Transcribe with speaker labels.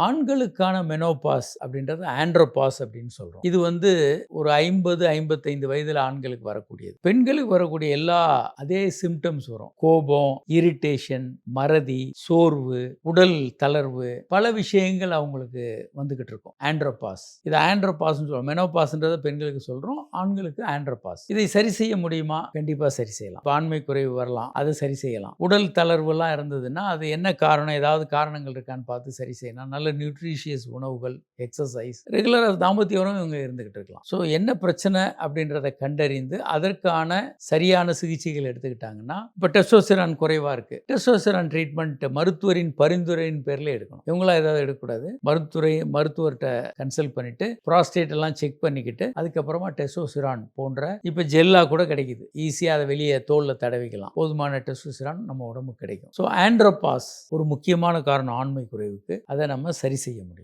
Speaker 1: ஆண்களுக்கான மெனோபாஸ் அப்படின்றது ஆண்ட்ரோபாஸ் அப்படின்னு சொல்றோம். இது ஒரு 50-55 வயதுல ஆண்களுக்கு வரக்கூடியது. பெண்களுக்கு வரக்கூடிய எல்லா அதே சிம்டம்ஸ் வரும். கோபம், இரிட்டேஷன், மறதி, சோர்வு, உடல் தளர்வு, பல விஷயங்கள் அவங்களுக்கு வந்துகிட்டு இருக்கும். ஆண்ட்ரோபாஸ். இது ஆண்ட்ரோபாஸ்னு சொல்றோம். மெனோபாஸ்ன்றத பெண்களுக்கு சொல்றோம், ஆண்களுக்கு ஆண்ட்ரோபாஸ். இதை சரி செய்ய முடியுமா? கண்டிப்பா சரி செய்யலாம். ஆண்மை குறைவு வரலாம், அதை சரி செய்யலாம். உடல் தளர்வுலாம் இருந்ததுன்னா அது என்ன காரணம், ஏதாவது காரணங்கள் இருக்கான்னு பார்த்து சரி செய்யலாம். நல்ல நியூட்ரிஷியஸ் உணவுகள், எக்ஸசைஸ், ரெகுலராக தாம்பத்திய உணவு இவங்க இருந்துகிட்டு இருக்கலாம். ஸோ என்ன பிரச்சனை அப்படின்றத கண்டறிந்து அதற்கான சரியான சிகிச்சைகள் எடுத்துக்கிட்டாங்கன்னா, இப்போ டெஸ்டோஸ்டெரான் குறைவாக இருக்கு, டெஸ்டோஸ்டெரான் ட்ரீட்மெண்ட் மருத்துவரின் பரிந்துரையின் பேரில் எடுக்கணும். இவங்களா ஏதாவது எடுக்கக்கூடாது. மருத்துவர்கிட்ட கன்சல்ட் பண்ணிட்டு ப்ராஸ்டேட் எல்லாம் செக் பண்ணிக்கிட்டு அதுக்கப்புறமா டெஸ்டோஸ்டெரான் போன்ற இப்போ ஜெல்லா கூட கிடைக்குது, ஈஸியாக அதை வெளியே தோலில் தடவிக்கலாம். போதுமான டெஸ்டோஸ்டெரான் நம்ம உடம்புக்கு கிடைக்கும். ஸோ ஆண்ட்ரோபாஸ் ஒரு முக்கியமான காரணம் ஆண்மை குறைவுக்கு. அதை நம்ம சரி செய்ய முடியும்.